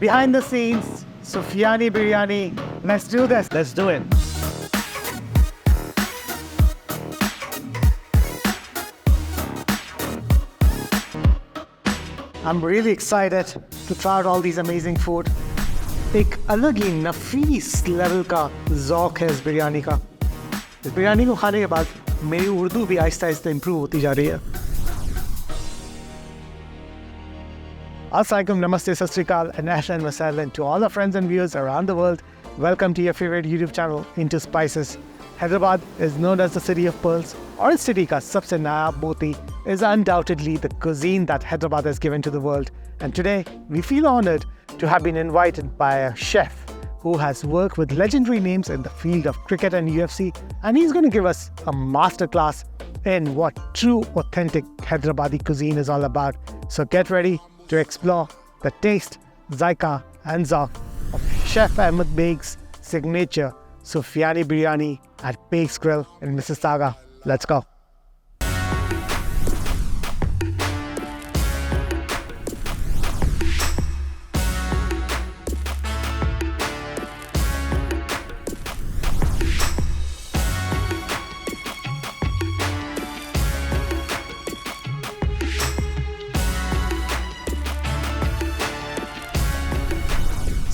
Behind the scenes, Sufiyani Biryani. Let's do this. Let's do it. I'm really excited to try out all these amazing food. एक अलग ही नफीस level का ज़ौक है इस बिरयानी का. इस बिरयानी को खाने के बाद मेरी उर्दू भी आहिस्ता आहिस्ता इम्प्रूव होती जा रही है. Assalamualaikum, Namaste, Sat Sri Akal, and Ahlan wa Sahlan to all our friends and viewers around the world. Welcome to your favorite YouTube channel, Into Spices. Hyderabad is known as the city of pearls, or its city ka sabse naya moti is undoubtedly the cuisine that Hyderabad has given to the world. And today, we feel honored to have been invited by a chef who has worked with legendary names in the field of cricket and UFC, and he's going to give us a masterclass in what true, authentic Hyderabadi cuisine is all about. So get ready to explore the taste, zaika and zawq of Chef Ahmed Baig's signature Sufiyani Biryani at Baigs Grill in Mississauga. Let's go.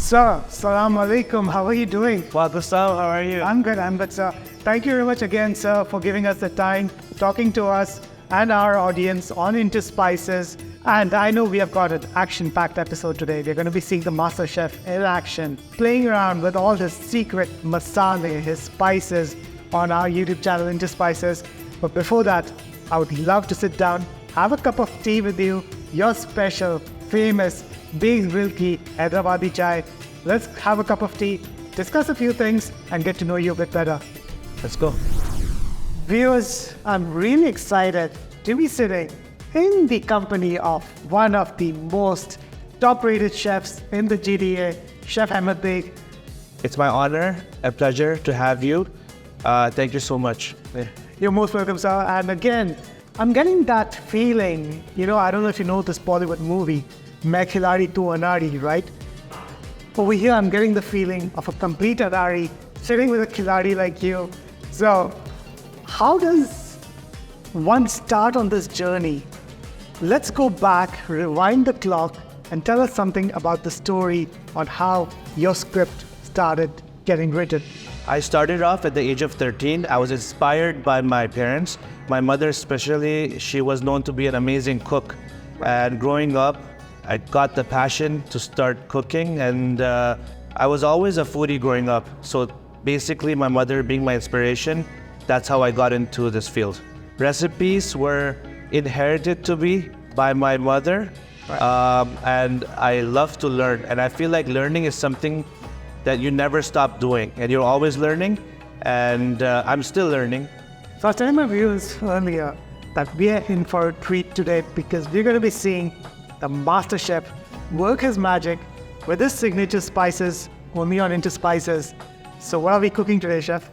Sir, Assalamu alaikum. How are you doing? Walaikum salam, how are you? I'm good, sir. Thank you very much again, sir, for giving us the time, talking to us and our audience on Into Spices. And I know we have got an action-packed episode today. We're going to be seeing the master chef in action, playing around with all his secret masala, his spices on our YouTube channel, Into Spices. But before that, I would love to sit down, have a cup of tea with you, your special, famous Baigs Grill Ki Hyderabadi chai. Let's have a cup of tea, discuss a few things, and get to know you a bit better. Let's go. Viewers, I'm really excited to be sitting in the company of one of the most top-rated chefs in the GTA, Chef Ahmed Baig. It's my honor, a pleasure to have you. Thank you so much. You're most welcome, sir. And again, I'm getting that feeling, I don't know if you know this Bollywood movie, Main Khiladi Tu Anari, right? Over here, I'm getting the feeling of a complete Anari sitting with a Khiladi like you. So, how does one start on this journey? Let's go back, rewind the clock, and tell us something about the story on how your script started getting written. I started off at the age of 13. I was inspired by my parents. My mother especially, she was known to be an amazing cook. And growing up, I got the passion to start cooking, and I was always a foodie growing up. So basically my mother being my inspiration, that's how I got into this field. Recipes were inherited to me by my mother, and I love to learn. And I feel like learning is something that you never stop doing, and you're always learning, and I'm still learning. So I was telling my viewers earlier that we are in for a treat today because we're going to be seeing the master chef work his magic with his signature spices only on Into Spices. So what are we cooking today, chef?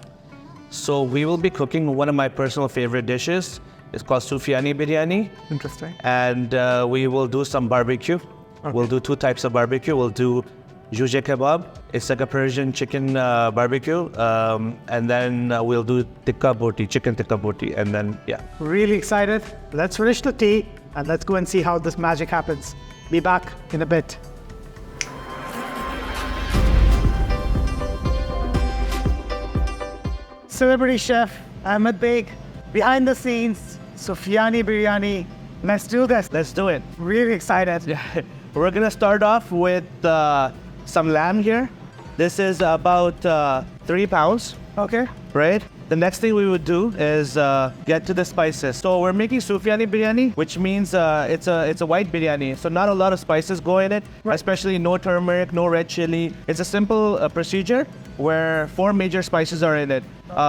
So we will be cooking one of my personal favorite dishes. It's called Sufiyani Biryani. Interesting. And we will do some barbecue. Okay. We'll do two types of barbecue. We'll do Joojeh Kabob. It's like a Persian chicken barbecue. And then we'll do Tikka Boti, chicken Tikka Boti. And then, yeah. Really excited. Let's finish the tea and let's go and see how this magic happens. Be back in a bit. Celebrity chef Ahmed Baig, behind the scenes, Sufiyani Biryani. Let's do this. Let's do it. Really excited. Yeah. We're gonna start off with some lamb here. This is about 3 pounds. Okay. Right? The next thing we would do is get to the spices. So we're making Sufiyani Biryani, which means it's a white biryani. So not a lot of spices go in it, right. Especially no turmeric, no red chili. It's a simple procedure where 4 major spices are in it.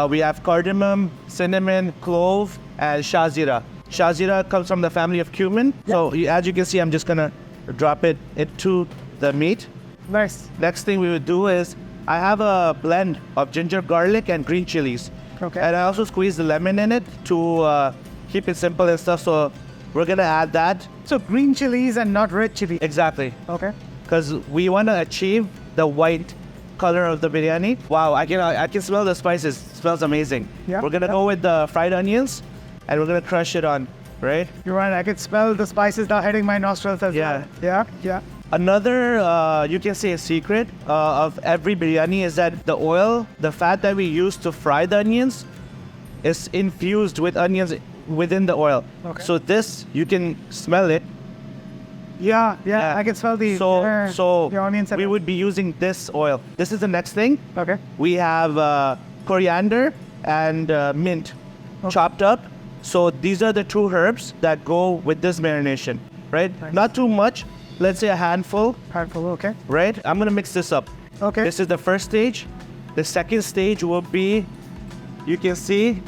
We have cardamom, cinnamon, clove, and shazira. Shazira comes from the family of cumin. Yep. So as you can see, I'm just gonna drop it into the meat. Nice. Next thing we would do is I have a blend of ginger, garlic, and green chilies. Okay. And I also squeeze the lemon in it to keep it simple and stuff. So we're gonna add that. So green chilies and not red chili. Exactly. Okay. because we want to achieve the white color of the biryani. Wow, I can smell the spices. It smells amazing. Yeah. We're gonna go with the fried onions, and we're gonna crush it on, right? You're right. I can smell the spices now hitting my nostrils as well. Yeah. Another, you can say a secret of every biryani is that the oil, the fat that we use to fry the onions is infused with onions within the oil. Okay. So this, you can smell it. Yeah. I can smell the onions. We would be using this oil. This is the next thing. Okay. We have coriander and mint chopped up. So these are the two herbs that go with this marination, right? Nice. Not too much. Let's say a handful. Okay. Right? I'm gonna mix this up. Okay. This is the first stage. The second stage will be, you can see,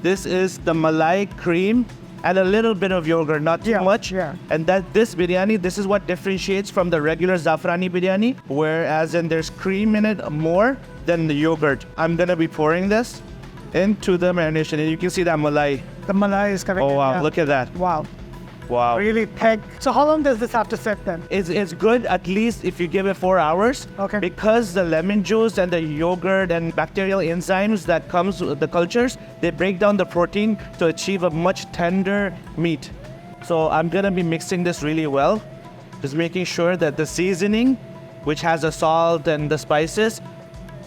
this is the malai cream and a little bit of yogurt, not too much. Yeah. And that this biryani, this is what differentiates from the regular zafrani biryani, whereas in there's cream in it more than the yogurt. I'm gonna be pouring this into the marination, and you can see that malai. The malai is coming. Oh wow, yeah. look at that. Wow. Wow. Really thick. So how long does this have to sit then? It's good at least if you give it 4 hours. Okay. Because the lemon juice and the yogurt and bacterial enzymes that comes with the cultures, they break down the protein to achieve a much tender meat. So I'm gonna be mixing this really well, just making sure that the seasoning, which has the salt and the spices,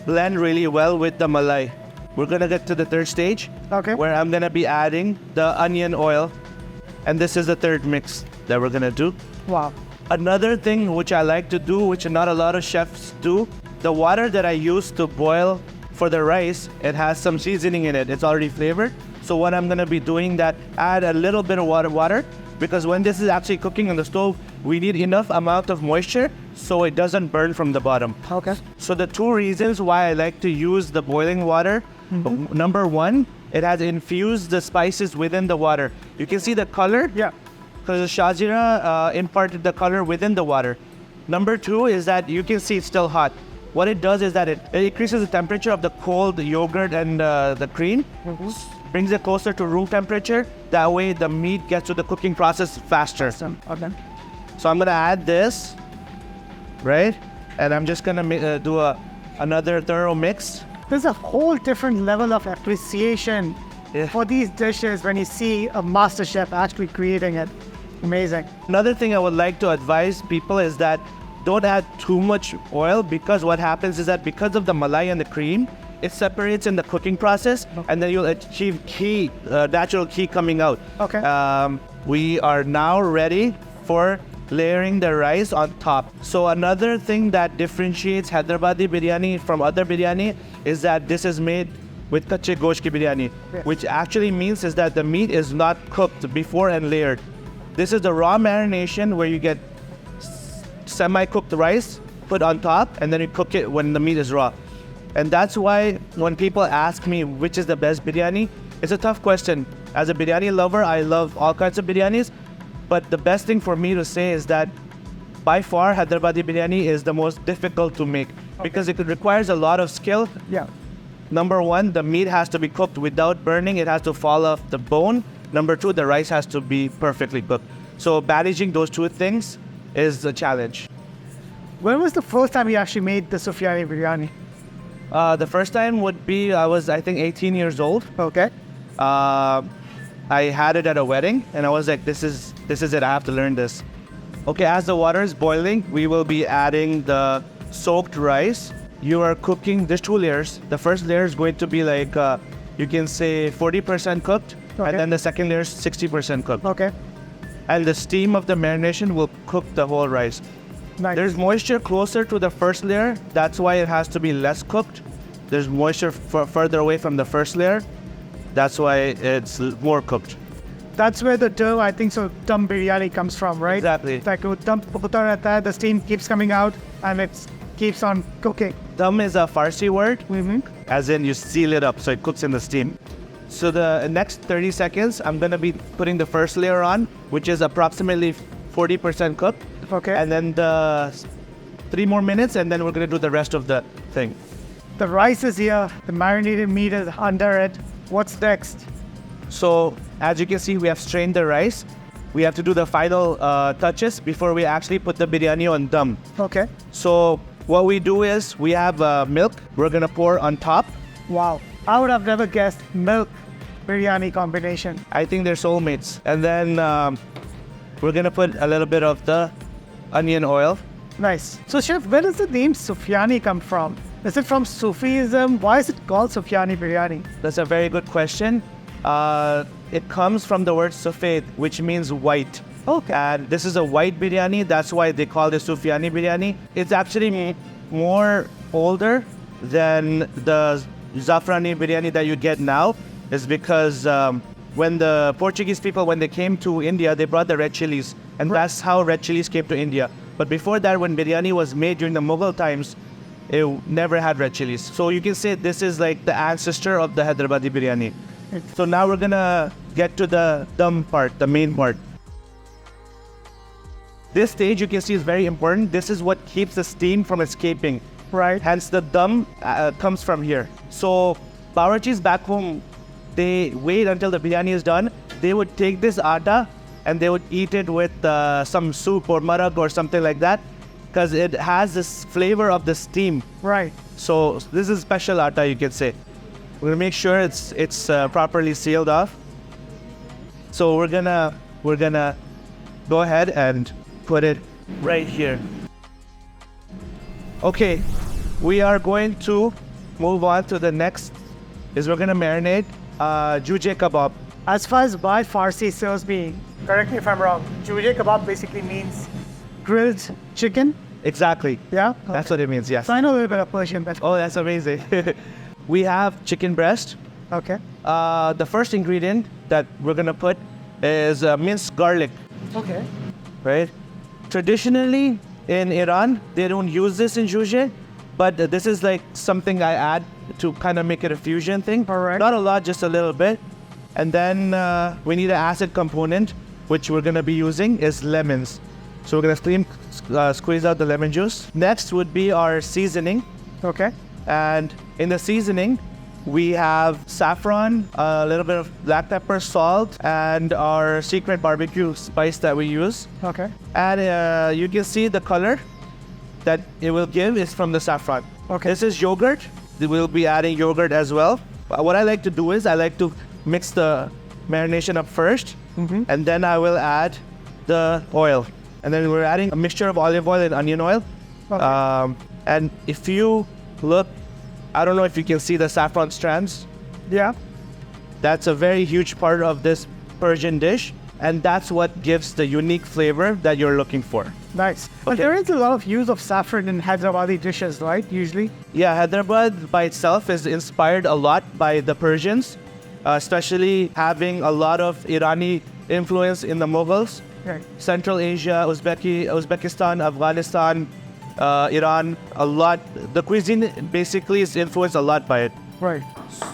blend really well with the malai. We're gonna get to the third stage, Okay. where I'm gonna be adding the onion oil. And this is the third mix that we're gonna do. Wow. Another thing which I like to do, which not a lot of chefs do, the water that I use to boil for the rice, it has some seasoning in it. It's already flavored. So what I'm gonna be doing that, add a little bit of water, because when this is actually cooking on the stove, we need enough amount of moisture so it doesn't burn from the bottom. Okay. So the two reasons why I like to use the boiling water, number one, it has infused the spices within the water. You can see the color. Yeah. Because the shazira imparted the color within the water. Number two is that you can see it's still hot. What it does is that it increases the temperature of the cold yogurt and the cream, brings it closer to room temperature. That way the meat gets to the cooking process faster. Okay. So I'm gonna add this, right? And I'm just gonna do another thorough mix. There's a whole different level of appreciation for these dishes when you see a master chef actually creating it. Amazing. Another thing I would like to advise people is that don't add too much oil, because what happens is that because of the malai and the cream, it separates in the cooking process, and then you'll achieve natural ghee coming out. Okay. We are now ready for layering the rice on top. So another thing that differentiates Hyderabadi biryani from other biryani is that this is made with kache gosht ki biryani, which actually means is that the meat is not cooked before and layered. This is the raw marination where you get semi-cooked rice put on top, and then you cook it when the meat is raw. And that's why when people ask me which is the best biryani, it's a tough question. As a biryani lover, I love all kinds of biryanis, but the best thing for me to say is that by far Hyderabadi biryani is the most difficult to make, because it requires a lot of skill. Yeah. Number one, the meat has to be cooked without burning. It has to fall off the bone. Number two, the rice has to be perfectly cooked. So managing those two things is a challenge. When was the first time you actually made the Sufiyani Biryani? The first time would be, I was, I think, 18 years old. Okay. I had it at a wedding, and I was like, this is it, I have to learn this. Okay, as the water is boiling, we will be adding the soaked rice. You are cooking, there's two layers. The first layer is going to be like, you can say 40% cooked, Okay. and then the second layer is 60% cooked. Okay. And the steam of the marination will cook the whole rice. Nice. There's moisture closer to the first layer, that's why it has to be less cooked. There's moisture further away from the first layer, that's why it's more cooked. That's where the term, I think so, dum biryani comes from, right? Exactly. It's like dum pukta rehta hai, the steam keeps coming out and it keeps on cooking. Dum is a Farsi word, Mm-hmm. as in you seal it up so it cooks in the steam. So the next 30 seconds, I'm gonna be putting the first layer on, which is approximately 40% cooked. Okay. And then the 3 more minutes, and then we're gonna do the rest of the thing. The rice is here, the marinated meat is under it. What's next? So as you can see, we have strained the rice. we have to do the final touches before we actually put the biryani on dum. Okay. So what we do is we have milk. We're gonna pour on top. Wow. I would have never guessed milk biryani combination. I think they're soulmates. And then we're gonna put a little bit of the onion oil. Nice. So chef, where does the name Sufiyani come from? Is it from Sufism? Why is it called Sufiyani Biryani? That's a very good question. It comes from the word sufed, which means white. Okay. And this is a white biryani. That's why they call it Sufiyani Biryani. It's actually more older than the Zafrani biryani that you get now. Is because when the Portuguese people, when they came to India, they brought the red chilies. And that's how red chilies came to India. But before that, when biryani was made during the Mughal times, it never had red chilies. So you can say this is like the ancestor of the Hyderabadi biryani. So now we're gonna get to the dum part, the main part. This stage you can see is very important. This is what keeps the steam from escaping. Right. Hence the dum comes from here. So Bawarchis back home, they wait until the biryani is done. They would take this atta and they would eat it with some soup or maraq or something like that, because it has this flavor of the steam. Right. So this is special atta, you can say. We're gonna make sure it's properly sealed off. So we're gonna go ahead and put it right here. Okay, we are going to move on to the next. We're gonna marinate Joojeh Kabob. As far as my Farsi serves me, correct me if I'm wrong, Joojeh Kabob basically means grilled chicken. Exactly. Yeah? That's what it means, yes. So I know a little bit of Persian, but... Oh, that's amazing. We have chicken breast. Okay. The first ingredient that we're gonna put is minced garlic, Okay. right? Traditionally in Iran, they don't use this in Joojeh, but this is like something I add to kind of make it a fusion thing. Alright. Not a lot, just a little bit. And then we need an acid component, which we're gonna be using is lemons. So we're gonna squeeze out the lemon juice. Next would be our seasoning. Okay. And in the seasoning, we have saffron, a little bit of black pepper, salt, and our secret barbecue spice that we use. Okay. And you can see the color that it will give is from the saffron. Okay. This is yogurt. We'll be adding yogurt as well. What I like to do is I like to mix the marination up first, and then I will add the oil. And then we're adding a mixture of olive oil and onion oil. Okay. And if you look, I don't know if you can see the saffron strands. Yeah. That's a very huge part of this Persian dish. And that's what gives the unique flavor that you're looking for. Nice. But Okay. there is a lot of use of saffron in Hyderabadi dishes, right? Usually. Yeah, Hyderabad by itself is inspired a lot by the Persians, especially having a lot of Irani influence in the Mughals. Right. Central Asia, Uzbekistan, Afghanistan, Iran, a lot. The cuisine basically is influenced a lot by it. Right.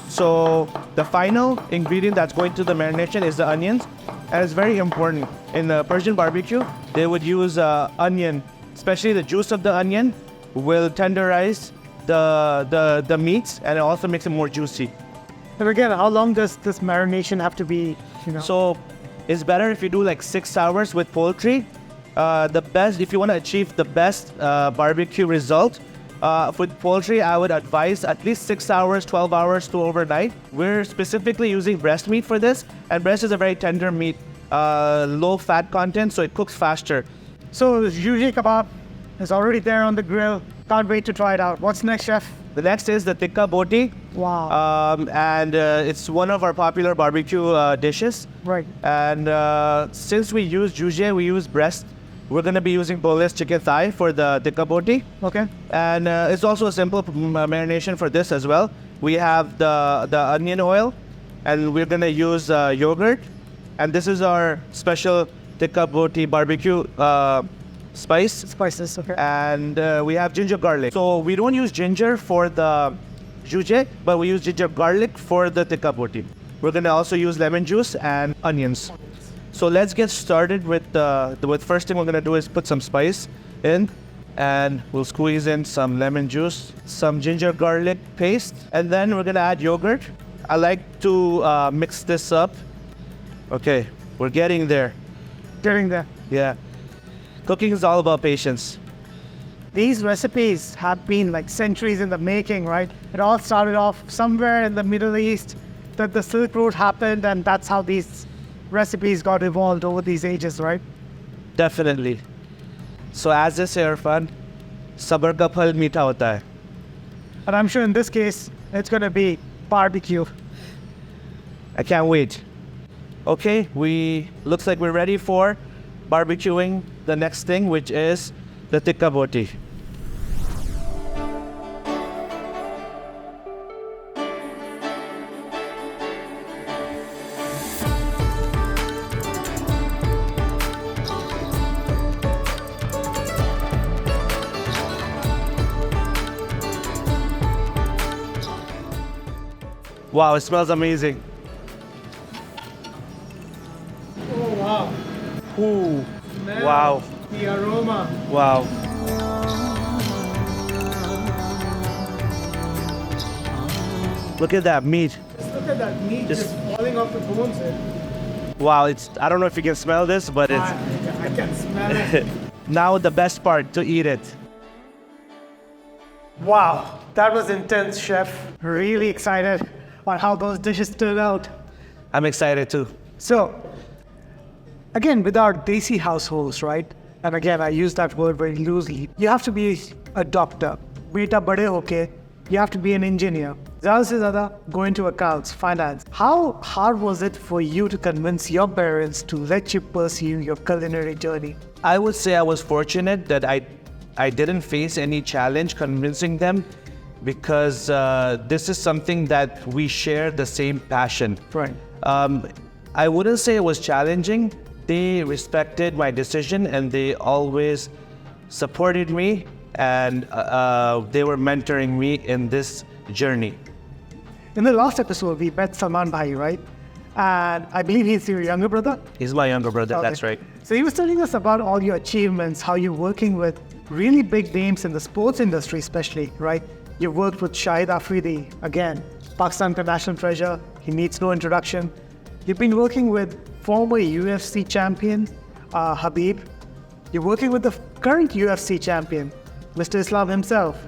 So the final ingredient that's going to the marination is the onions, and it's very important. In the Persian barbecue, they would use onion, especially the juice of the onion will tenderize the meats, and it also makes it more juicy. And again, how long does this marination have to be, So it's better if you do like 6 hours with poultry. The best, if you want to achieve the best barbecue result, with poultry, I would advise at least 6 hours, 12 hours to overnight. We're specifically using breast meat for this, and breast is a very tender meat, low fat content, so it cooks faster. So the Joojeh Kabob is already there on the grill. Can't wait to try it out. What's next, chef? The next is the Tikka Boti. Wow. And it's one of our popular barbecue dishes. Right. And since we use Joojeh, we use breast. We're going to be using boneless chicken thigh for the Tikka Boti. Okay. And it's also a simple marination for this as well. We have the onion oil, and we're going to use yogurt. And this is our special Tikka Boti barbecue spice. Spices, okay. And we have ginger garlic. So we don't use ginger for the Joojeh, but we use ginger garlic for the Tikka Boti. We're going to also use lemon juice and onions. So let's get started with the first thing we're gonna do is put some spice in, and we'll squeeze in some lemon juice, some ginger garlic paste, and then we're gonna add yogurt. I like to mix this up. Okay, we're getting there. getting there. Yeah. Cooking is all about patience. These recipes have been like centuries in the making, right? It all started off somewhere in the Middle East, that the Silk Road happened, and that's how these recipes got evolved over these ages, right? Definitely. So as they say, Irfan, sabar ka phal meetha hota hai. And I'm sure in this case, it's going to be barbecue. I can't wait. Okay, looks like we're ready for barbecuing the next thing, which is the Tikka Boti. Wow, it smells amazing. Oh, wow. Ooh. Wow. The aroma. Wow. Look at that meat. Just look at that meat just falling off the bones here. Wow, I don't know if you can smell this, but it's I can smell it. now the best part, to eat it. Wow, that was intense, chef. Really excited on how those dishes turned out. I'm excited too. So, again, with our Desi households, right? And again, I use that word very loosely. You have to be a doctor. Beta bade hoke, you have to be an engineer. Zyada se zyada go into accounts, finance. How hard was it for you to convince your parents to let you pursue your culinary journey? I would say I was fortunate that I didn't face any challenge convincing them, because this is something that we share the same passion. Right. I wouldn't say it was challenging. They respected my decision and they always supported me, and they were mentoring me in this journey. In the last episode, we met Salman Bhai, right? And I believe he's your younger brother? He's my younger brother, Okay. That's right. So he was telling us about all your achievements, how you're working with really big names in the sports industry especially, right? You worked with Shahid Afridi, again, Pakistan international treasure, he needs no introduction. You've been working with former UFC champion, Khabib. You're working with the current UFC champion, Mr. Islam himself.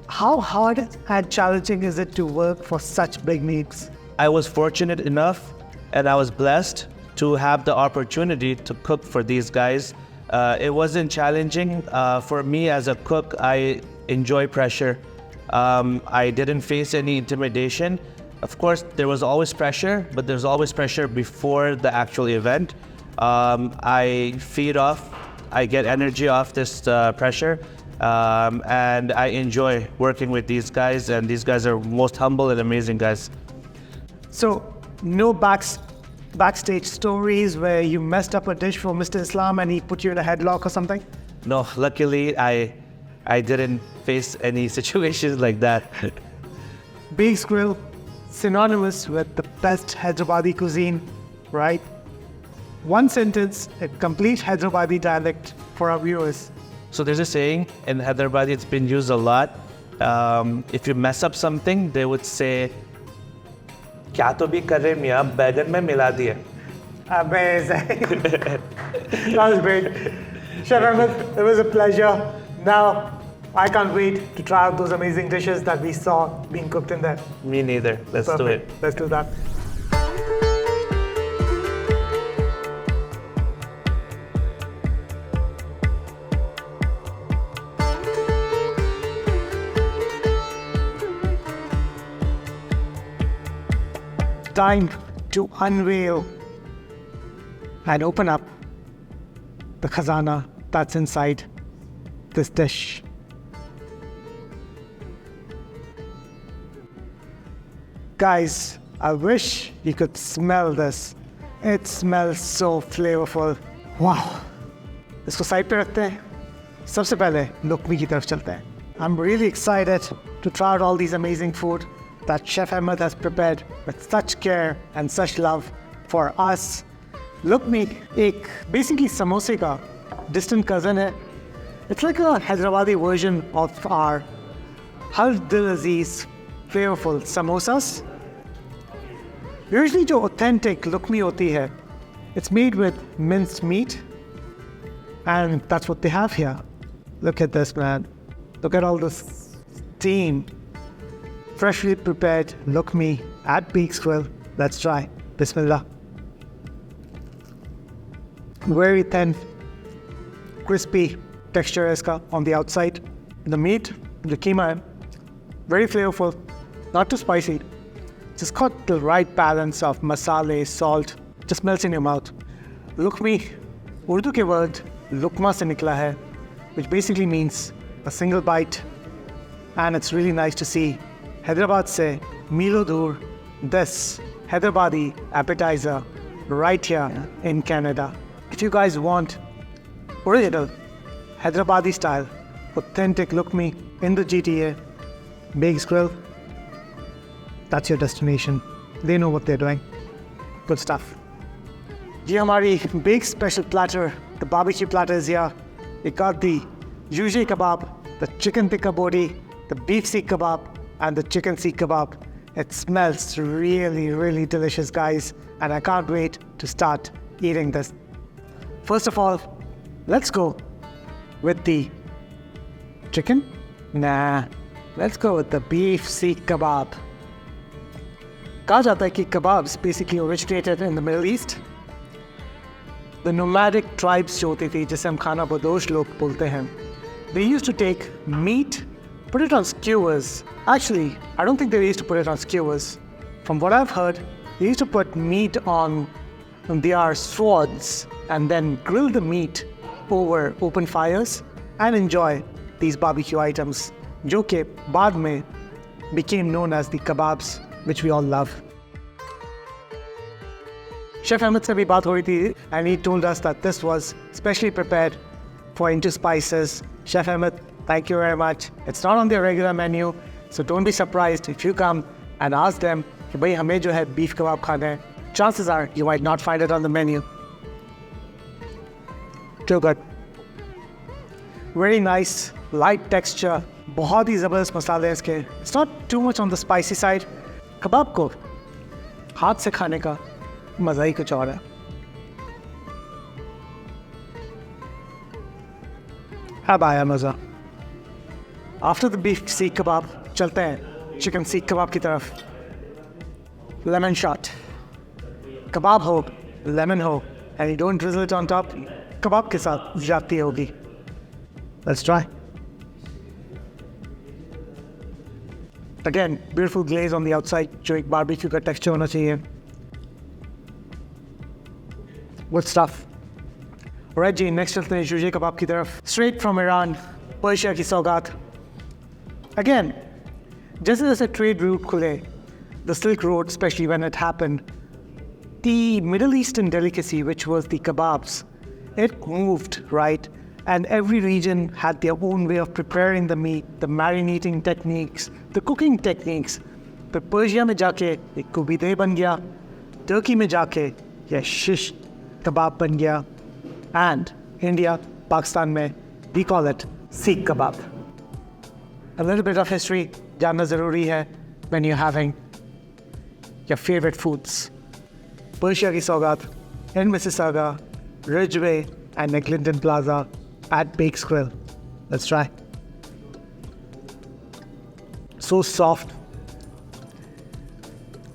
How hard and challenging is it to work for such big names? I was fortunate enough and I was blessed to have the opportunity to cook for these guys. It wasn't challenging. For me as a cook, I enjoy pressure. I didn't face any intimidation. Of course, there was always pressure, but there's always pressure before the actual event. I feed off, I get energy off this pressure, and I enjoy working with these guys, and these guys are most humble and amazing guys. So, no backstage stories where you messed up a dish for Mr. Islam and he put you in a headlock or something? No, luckily I didn't face any situations like that. Baigs Grill, synonymous with the best Hyderabadi cuisine, right? One sentence, a complete Hyderabadi dialect for our viewers. So there's a saying in Hyderabad, it's been used a lot. If you mess up something, they would say, "Kya to bhi kar rahe miyan, baigan mein mila diya." Amazing. That was great. Chef Ahmed, it was a pleasure. Now, I can't wait to try out those amazing dishes that we saw being cooked in there. Me neither. Let's do it. Perfect. Let's do that. Time to unveil and open up the khazana that's inside this dish. Guys, I wish you could smell this. It smells so flavorful. Wow. इसको side पे रखते हैं. सबसे पहले लुक्मी की तरफ चलते हैं. I'm really excited to try out all these amazing food that Chef Ahmed has prepared with such care and such love for us. Lukmi एक basically samosa का distant cousin है. It's like a Hyderabadi version of our Hal Dil Aziz flavorful samosas. Usually जो authentic lukmi होती है, It's made with minced meat, and that's what they have here. Look at this, man. Look at all this steam. Freshly prepared Lukhmi at Baigs Grill. Let's try. Bismillah. Very thin, crispy texture iska on the outside. The meat, the keema, very flavorful, not too spicy. Just got the right balance of masala, salt, just melts in your mouth. Lukhmi, Urdu ke word lukma se nikla hai, which basically means a single bite. And it's really nice to see Hyderabad se milo dur this Hyderabadi appetizer right here in Canada. If you guys want original Hyderabadi style, authentic Lukhmi in the GTA, Baigs Grill, that's your destination. They know what they're doing. Good stuff. जी हमारी big special platter, the barbecue platter is here. It got the Joojeh Kabob, the chicken Tikka Boti, the Beef Seekh Kabab, and the chicken Seekh Kabab. It smells really, really delicious, guys, and I can't wait to start eating this. First of all, let's go with the chicken. Let's go with the Beef Seekh Kabab. कहा जाता है कि kebabs basically originated in the Middle East. The nomadic tribes जो होती थी, जिसे हम खाना बदोश लोग बोलते हैं, they used to take meat, put it on skewers. Actually, I don't think they used to put it on skewers. From what I've heard, they used to put meat on their swords and then grill the meat over open fires and enjoy these barbecue items, जो कि बाद में became known as the kebabs, which we all love. Chef Ahmed se bhi baat ho rahi thi, and he told us that this was specially prepared for into spices. Chef Ahmed, thank you very much. It's not on their regular menu, so don't be surprised if you come and ask them कि भाई हमें जो है beef kebab खाना है. Chances are you might not find it on the menu. Too good. Very nice, light texture. बहुत ही ज़बरदस्त मसाले हैं इसके. It's not too much on the spicy side. कबाब को हाथ से खाने का मज़ा ही कुछ और है. अब आया मज़ा. After the beef seekh kebab, चलते हैं chicken seekh kebab की तरफ. Lemon shot. Kebab हो, lemon हो, and you don't drizzle it on top, kebab के साथ जाती होगी. Let's try. Again, beautiful glaze on the outside, जो एक barbecue का texture होना चाहिए. Good stuff. Alright जी, next चलते हैं जोजे कबाब की तरफ. Straight from Iran, पर्शिया की सौगात. Again, जैसे जैसे trade route खुले, the Silk Road, especially when it happened, the Middle Eastern delicacy, which was the kebabs, it moved, right? And every region had their own way of preparing the meat, the marinating techniques, the cooking techniques. फिर Persia में जाके एक कुबीदे बन गया, Turkey में जाके ये शिश कबाब बन गया, and India, Pakistan में we call it Seekh Kabab. A little bit of history जानना ज़रूरी है when you're having your favorite foods. Persia की सौगात in Mississauga, Ridgeway and Ridgeway Plaza at Baigs Grill. Let's try. So soft.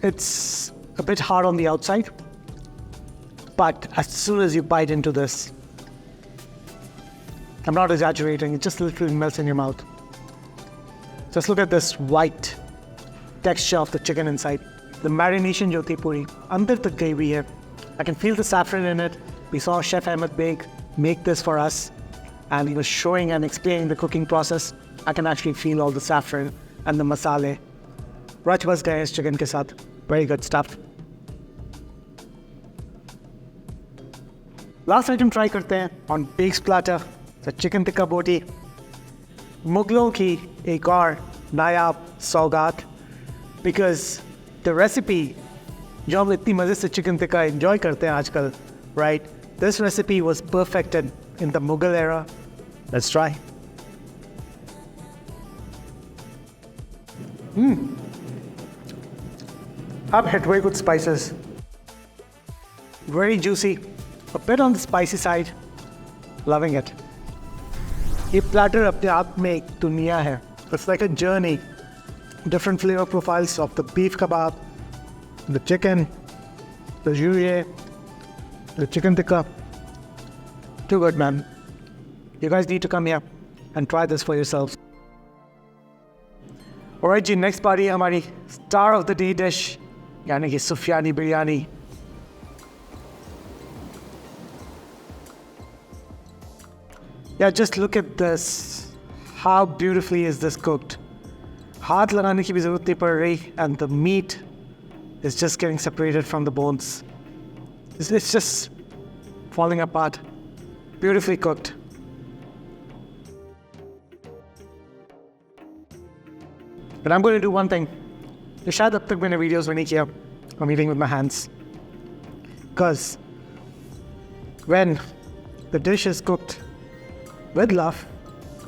It's a bit hard on the outside, but as soon as you bite into this, I'm not exaggerating, it just literally melts in your mouth. Just look at this white texture of the chicken inside. The marination jo thi puri andar tak gayi hui hai. I can feel the saffron in it. We saw Chef Ahmed Baig make this for us, and he was showing and explaining the cooking process. I can actually feel all the saffron and the masale. Raj bas gaye is chicken ke saath. Very good stuff. Last item try karte hain on Baigs platter, the chicken Tikka Boti. Mughlon ki ek aur nayab saugat, because the recipe जो हम इतनी मज़े से chicken tikka enjoy करते हैं आजकल, right? This recipe was perfected in the Mughal era. Let's try. अब hit हुए कुछ spices. very juicy, a bit on the spicy side. Loving it. ये platter अपने आप में एक दुनिया है. It's like a journey. Different flavor profiles of the beef kebab, the chicken, the joojeh, the chicken tikka. Too good, man. You guys need to come here and try this for yourselves. Alright ji, next party है हमारी star of the day dish, यानी कि Sufiyani Biryani. Yeah, just look at this. How beautifully is this cooked? हाथ लगाने की भी ज़रूरत नहीं पड़ रही, and the meat is just getting separated from the bones. It's just falling apart. Beautifully cooked. But I'm going to do one thing. जो शायद अब तक मैंने videos में नहीं किया. I'm eating with my hands. Because when the dish is cooked with love,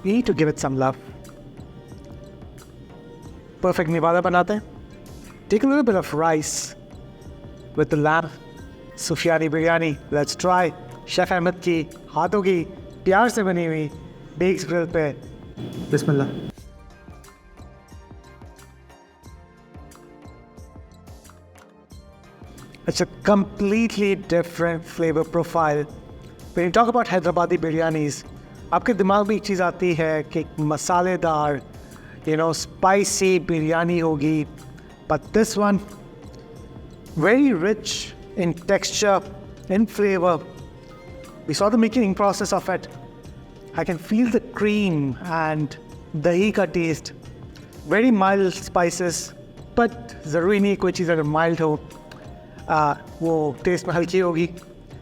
you need to give it some love. Perfect niwala banate hain. Take a little bit of rice with the lamb. Sufiyani Biryani. Let's try Chef Ahmed की हाथों की प्यार से बनी हुई Baigs Grill पे. Bismillah. It's a completely different flavor profile. When you talk about Hyderabadi biryanis, आपके दिमाग में एक चीज़ आती है कि मसालेदार, spicy biryani होगी. But this one, very rich in texture, in flavor. We saw the making process of it. I can feel the cream and dahi ka taste. Very mild spices, but ज़रूरी नहीं कोई चीज़ अगर mild हो वो taste में हल्की होगी.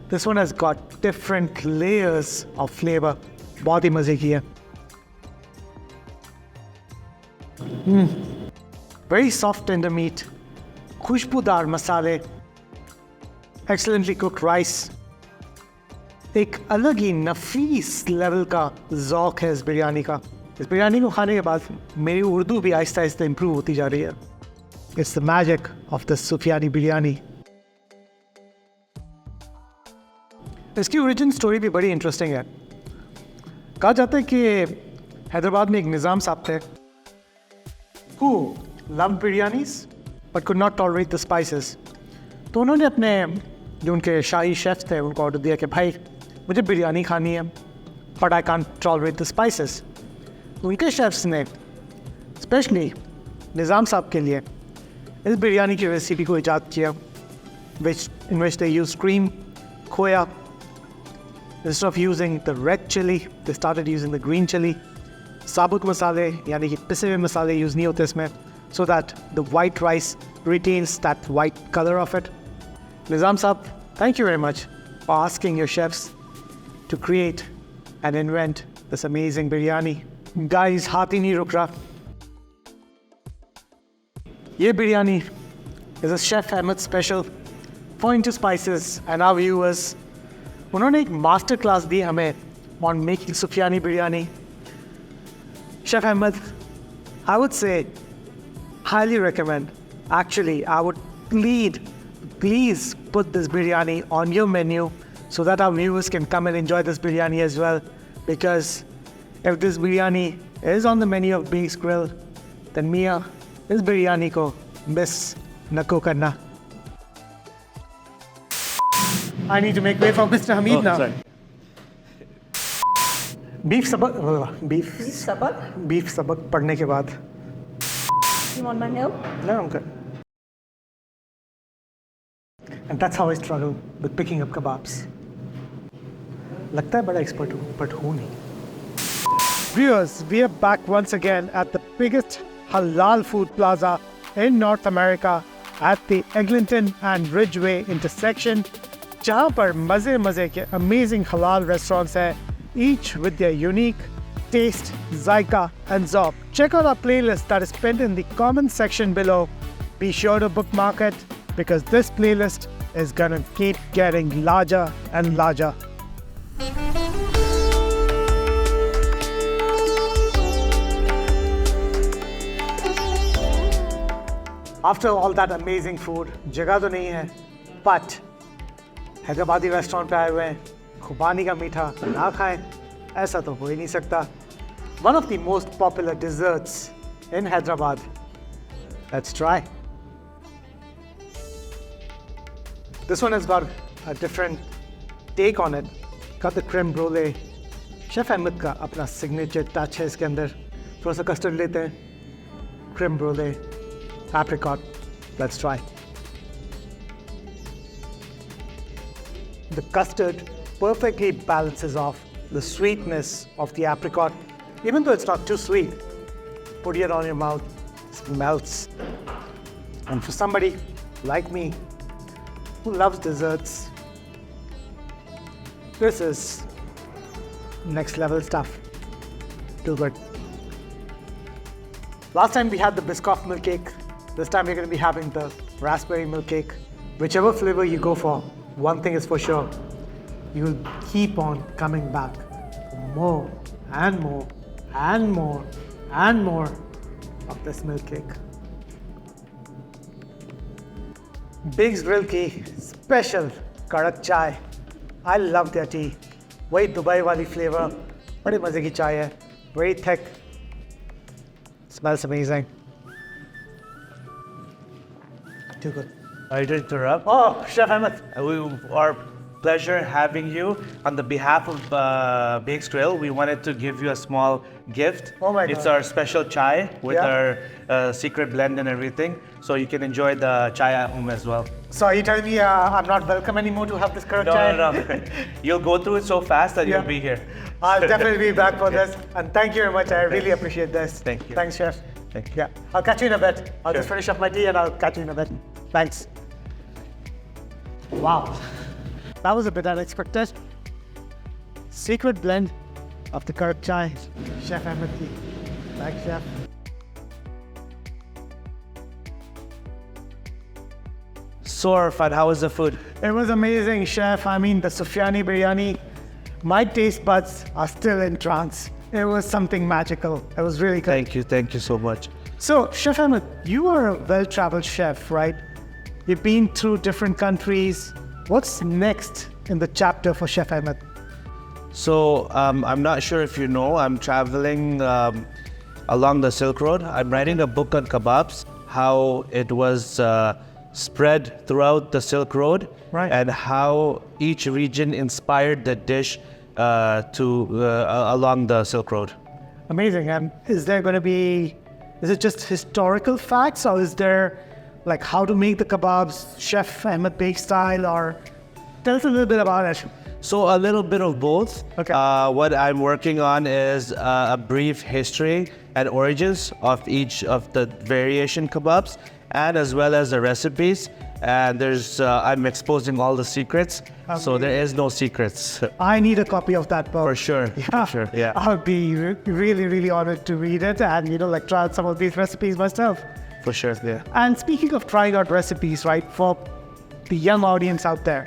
This one has got different layers of flavor. बहुत ही मज़े की है. Very soft tender meat, खुशबूदार मसाले, excellently cooked rice. एक अलग ही नफीस लेवल का ज़ौक़ है इस बिरयानी का. इस बिरयानी को खाने के बाद मेरी उर्दू भी आहिस्ता आहिस्ता इम्प्रूव होती जा रही है. It's the magic of the Sufiyani Biryani. इसकी ओरिजिन स्टोरी भी बड़ी इंटरेस्टिंग है. कहा जाता है कि हैदराबाद में एक निज़ाम साहब थे who loved biryanis but could not tolerate the spices. तो उन्होंने अपने जो उनके शाही शेफ्स थे उनको ऑर्डर दिया कि भाई मुझे बिरयानी खानी है but I can't tolerate the spices. उनके शेफ्स ने स्पेशली निज़ाम साहब के लिए इस बिरयानी की रेसिपी को ईजाद किया in which they used cream, खोया. Instead of using the red chili, they started using the green chili. साबुत मसाले यानी कि पिसे हुए मसाले यूज़ नहीं होते इसमें, so that the white rice retains that white color of it. Nizam Saab, thank you very much for asking your chefs to create and invent this amazing biryani. Guys, हाथ ही नहीं रुक रहा. ये biryani is a Chef Ahmed special for Into Spices and our viewers. उन्होंने एक master class दी हमें on making Sufiyani Biryani. Chef Ahmed, I would say, highly recommend. Actually, I would please put this biryani on your menu so that our viewers can come and enjoy this biryani as well. Because if this biryani is on the menu of Baigs Grill, then Mia, this biryani ko miss nako karna. I need to make way for Mr. Hamid now. Sorry. Beef sabak पढ़ने के बाद. You want my help? No, I'm good. And that's how I struggle with picking up kebabs. लगता है बड़ा expert हूँ, but हूँ नहीं. Viewers, we are back once again at the biggest halal food plaza in North America at the Eglinton and Ridgeway intersection, जहाँ पर मज़े के amazing halal restaurants हैं, each with their unique taste, zaika and zauq. Check out our playlist that is pinned in the comment section below. Be sure to bookmark it because this playlist is gonna keep getting larger and larger. After all that amazing food, जगह तो नहीं है, but Hyderabadi restaurant पे आए हुए हैं, खुबानी का मीठा ना खाएं ऐसा तो हो ही नहीं सकता. One of the most popular desserts in Hyderabad. Let's try. This one has got a different take on it. Got the creme brulee. Chef Ahmed का अपना signature touch है इसके अंदर. थोड़ा सा custard लेते हैं. Creme brulee, apricot. Let's try. The custard perfectly balances off the sweetness of the apricot. Even though it's not too sweet, put it on your mouth, it melts. And for somebody like me who loves desserts, this is next level stuff. Too good. Last time we had the Biscoff milk cake. This time we're going to be having the raspberry milk cake. Whichever flavor you go for, one thing is for sure, you will keep on coming back for more and more and more and more of this milk cake. Baigs Grill की special कड़क चाय. I love their tea. वही Dubai वाली flavor. बड़ी मजे की चाय है. Very thick. Smells amazing. Too good. I did interrupt. Oh, Chef Ahmed. Our pleasure having you. On the behalf of Baigs Grill, we wanted to give you a small gift. Oh my It's God. our special chai with our secret blend and everything. So you can enjoy the chai at home as well. So are you telling me I'm not welcome anymore to have this karak No, chai? no. You'll go through it so fast that Yeah. you'll be here. I'll definitely be back for this. And thank you very much. I really appreciate this. Thank you. Thanks, Chef. Thank you. Yeah, I'll catch you in a bit. I'll just Sure. finish up my tea and I'll catch you in a bit. Thanks. Wow. That was a bit unexpected. Secret blend of the karak chai. Chef Ahmed Baig. Thanks, Chef. So Arfan, how was the food? It was amazing, Chef. I mean, the Sufiyani Biryani, my taste buds are still in trance. It was something magical. It was really good. Thank you so much. So, Chef Ahmed, you are a well-traveled chef, right? You've been through different countries. What's next in the chapter for Chef Ahmed? So I'm not sure if you know, I'm traveling along the Silk Road. I'm writing a book on kebabs, how it was spread throughout the Silk Road, Right. and how each region inspired the dish along the Silk Road. Amazing. And is it just historical facts, or is there like how to make the kebabs Chef Ahmed Baig style, or tell us a little bit about it? So a little bit of both. Okay. What I'm working on is a brief history and origins of each of the variation kebabs, and as well as the recipes. And I'm exposing all the secrets. So there is no secrets. I need a copy of that book. For sure. Yeah. For sure. Yeah. I would be really, really honored to read it and, try out some of these recipes myself. For sure. Yeah. And speaking of trying out recipes, right, for the young audience out there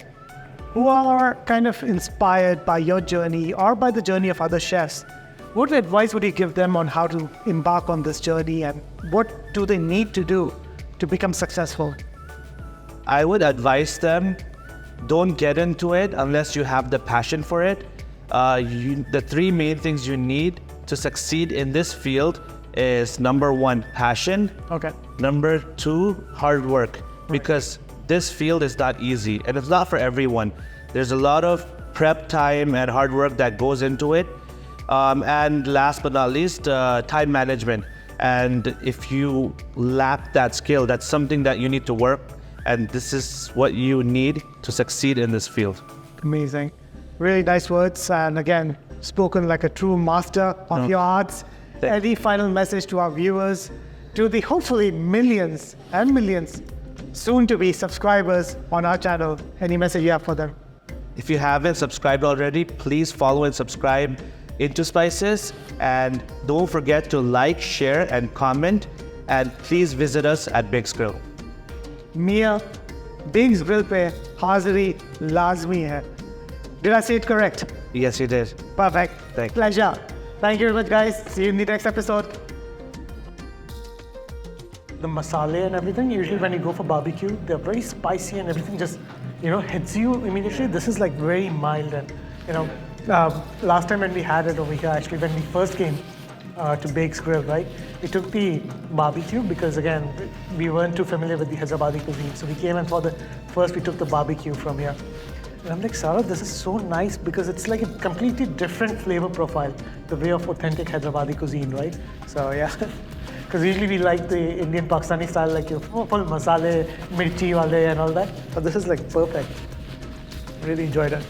who are kind of inspired by your journey or by the journey of other chefs, what advice would you give them on how to embark on this journey, and what do they need to do to become successful? I would advise them, don't get into it unless you have the passion for it. The three main things you need to succeed in this field is number one, passion. Okay. Number two, hard work. Because this field is not easy and it's not for everyone. There's a lot of prep time and hard work that goes into it. And last but not least, time management. And if you lack that skill, that's something that you need to work. And this is what you need to succeed in this field. Amazing. Really nice words. And again, spoken like a true master of your arts. Any final message to our viewers, to the hopefully millions and millions soon to be subscribers on our channel? Any message you have for them? If you haven't subscribed already, please follow and subscribe Into Spices. And don't forget to like, share, and comment. And please visit us at Baigs Grill. Mia, Baigs Grill पे हाजिरी लाजमी है. Did I say it correct? Yes, you did. Perfect. Thank you. Pleasure. Thank you very much, guys. See you in the next episode. The masala and everything, usually when you go for barbecue, they're very spicy and everything just hits you immediately. This is like very mild, and last time when we had it over here, actually when we first came to Baigs Grill, right? We took the barbecue because again we weren't too familiar with the Hyderabadi cuisine, so we came and we took the barbecue from here. And I'm like, Sarah, this is so nice because it's like a completely different flavor profile, the way of authentic Hyderabadi cuisine, right? So yeah, because usually we like the Indian Pakistani style, like full masale, mirchi wale and all that. But this is like perfect. Really enjoyed it.